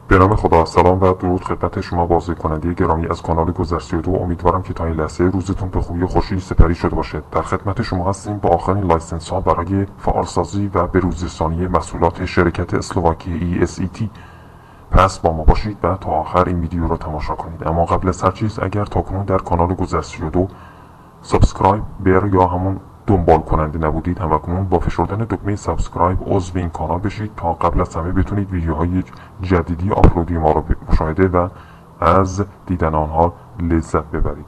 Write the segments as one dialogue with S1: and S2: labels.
S1: به نام خدا، سلام و درود خدمت شما بازدیدکننده گرامی از کانال گذر32. امیدوارم که تا این لحظه روزتون به خوبی و خوشی سپری شده باشه. در خدمت شما هستیم با آخرین لایسنس ها برای فعالسازی و بروزرسانی محصولات شرکت اسلواکی ESET. پس با ما باشید و تا آخر این ویدیو رو تماشا کنید. اما قبل از هر چیز، اگر تاکنون در کانال گذر32 سابسکرایب یا همون دنبال کننده نبودید، همکنون با فشردن دکمه سابسکرایب عضو این کانال بشید تا قبل از همه بتونید ویدیوهای جدیدی آپلودی ما رو مشاهده و از دیدن آنها لذت ببرید.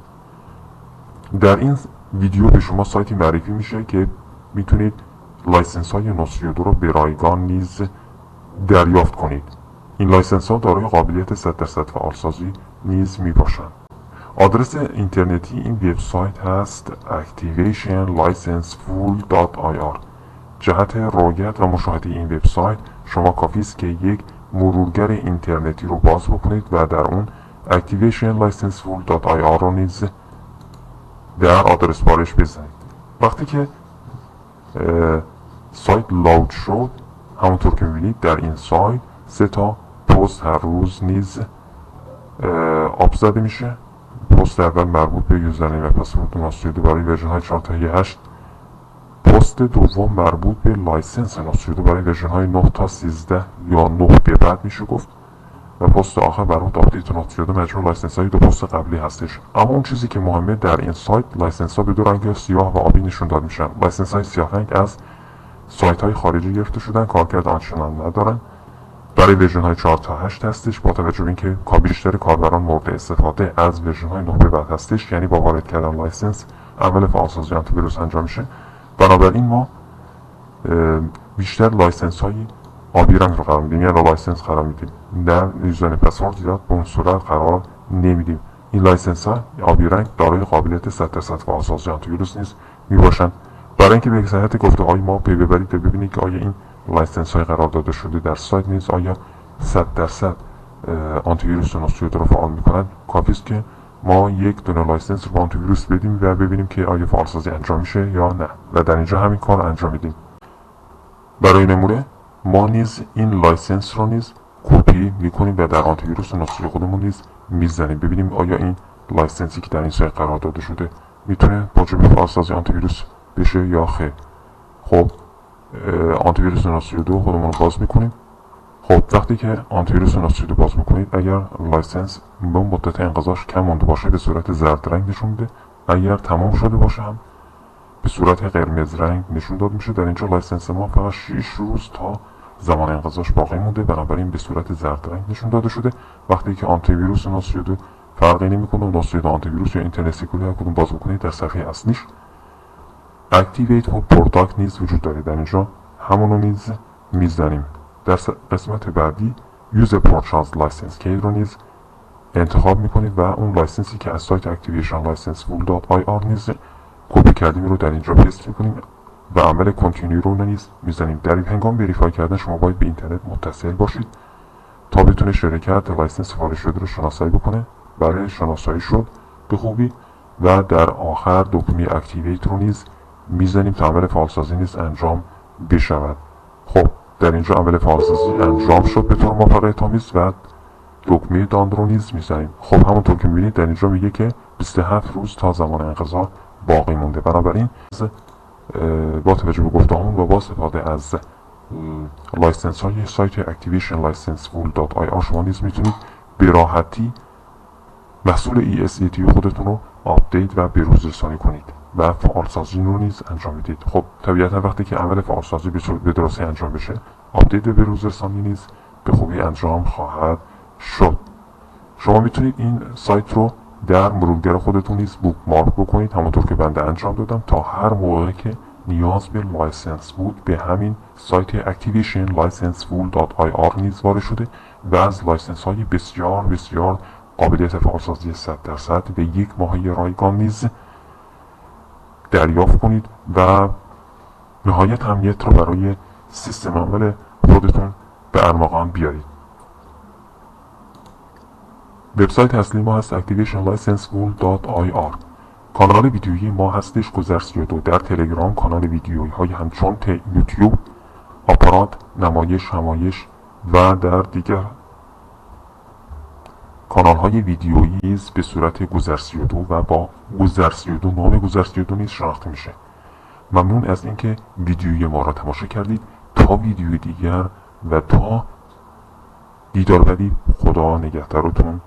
S1: در این ویدیو به شما سایتی معرفی میشه که میتونید لایسنس های نسخه 2 رو به رایگان نیز دریافت کنید. این لایسنس ها دارای قابلیت 100% فعالسازی نیز میباشند. آدرس اینترنتی این وبسایت هست activationlicenseful.ir. جهت رؤیت و مشاهده این وبسایت شما کافی است که یک مرورگر اینترنتی رو باز بکنید و در اون activationlicenseful.ir رو نیز در آدرس بارش بزنید. وقتی که سایت لود شد، همونطور که میبینید در این سایت 3 تا پست هر روز نیز آپ زده میشه. پست اول مربوط به یوزرنیم و پسورد نسخه 2 برای ورژن های 4 تا 8. پست دوم مربوط به لایسنس نسخه 2 برای ورژن های 9 تا 13 یا 9 به بعد میشه گفت. و پست آخر مربوط به آپدیت نسخه 2 مجموع لایسنس های 2 پست قبلی هستش. اما اون چیزی که مهمه در این سایت، لایسنس ها به 2 رنگ سیاه و آبی نشون داده میشن. لایسنس های سیاه رنگ از سایت های خارجی گرفته شدن، کارکرد آنچنان ندارن. برای ورژن های 4 تا 8 هستش، با توجه به اینکه بیشتر کاربران مورد استفاده از ورژن های 9 به بعد هستش، یعنی با وارد کردن لایسنس عمل فعالسازی آنتی ویروس انجام میشه. بنابراین ما بیشتر لایسنس های آبی رنگ رو قرار میدیم، یعنی لایسنس قرار میدیم، در یوزرنیم پسورد زیاد به اون صورت قرار نمیدیم. این لایسنس ها آبی رنگ دارای قابلیت 100% فعالسازی آنتی ویروس نیز میباشند. برای اینکه به صحت گفته های ما پی ببرید و ببینید که آیا این لایسنس های قرار داده شده در سایت نیز آیا 100% آنتی ویروس نسخه 2 رو فعال میکنند، کافی است که ما یک دونه لایسنس رو با آنتی ویروس بدیم و ببینیم که آیا فعالسازی انجام میشه یا نه، و در اینجا همین کار رو انجام میدیم. برای نمونه ما نیز این لایسنس رو نیز کپی میکنیم و در آنتی ویروس نسخه خودمون نیز میزنیم، ببینیم آیا این لایسنسی که در این سایت قرار داده شده میتونه موجب فعالسازی آنتی ویروس بشه یا خیر. خب آنتی ویروس نسخه 2 خودمون رو باز میکنیم. خب وقتی که آنتی ویروس نسخه 2 باز میکنید، اگر لایسنس به مدت انقضاش کم مونده باشه به صورت زرد رنگ نشون میده، اگر تمام شده باشه هم به صورت قرمز رنگ نشون داده میشه. در اینجا لایسنس ما فقط 6 روز تا زمان انقضاش باقی مونده، بنابراین به صورت زرد رنگ نشون داده شده. وقتی که آنتی ویروس نسخه 2 فرقی نمیکنه، نسخه 2 آنتی ویروس یا اینترنت سکیوریتی هر کدوم باز بکنید، در صفحه اصلیش اکتیویت پروداکت نیز وجود داره. در اینجا همونو نیز میزنیم. در قسمت بعدی یوز پرچاز لایسنس کی رو نیز انتخاب میکنید و اون لایسنسی که از سایت activationlicenseful.ir نیز کپی کردیم رو در اینجا پیست میکنیم و عمل کنتینیو رو نیز میزنیم. در این هنگام وریفای کردن شما باید به اینترنت متصل باشید تا بتونه شرکت لایسنس سفارش شده رو شناسایی بکنه. برای شناسایی شد به خوبی و در آخر دکمه اکتیویت رو نیز میزنیم تا عمل فعالسازی نیز انجام بشود. خب در اینجا عمل فعالسازی انجام شد به طور موفقیت آمیز و دکمه دان رو نیز میزنیم. خب همونطور که میبینید در اینجا میگه که 27 روز تا زمان انقضا باقی مونده. بنابراین با توجه به گفته‌هامون و با استفاده از لایسنس های سایت activationlicenseful.ir شما نیز میتونید به راحتی محصول ESET خودتون رو آپدیت و بروزرسانی کنید و فعالسازی رو نیز انجام بدید. خب طبیعتا وقتی که عمل فعالسازی به درستی انجام بشه، آپدیت و بروزرسانی نیز به خوبی انجام خواهد شد. شما میتونید این سایت رو در مرورگر خودتون نیز بوکمارک بکنید، همونطور که بنده انجام دادم، تا هر موقعی که نیاز به لایسنس بود به همین سایت activationlicenseful.ir نیز وارد شده و از لایسنس های بسیار بسیار قابلیت فعالسازی 100% به 1 ماهه رایگان نیز دریافت کنید و نهایت امنیت رو برای سیستم عمل خودتون به ارمغان بیارید. وبسایت اصلی ما هست activationlicenseful.ir. کانال ویدیویی ما هستش گذر 32. در تلگرام کانال ویدیویی های همچون یوتیوب، آپارات، نمایش، همایش و در دیگر کانال های ویدیویی به صورت گذر 32 و با گذر 32 نام گذر 32 نیز شناخته میشه. ممنون از اینکه ویدیوی ما را تماشا کردید. تا ویدیوی دیگر و تا دیدار بعدی، خدا نگهدارتون.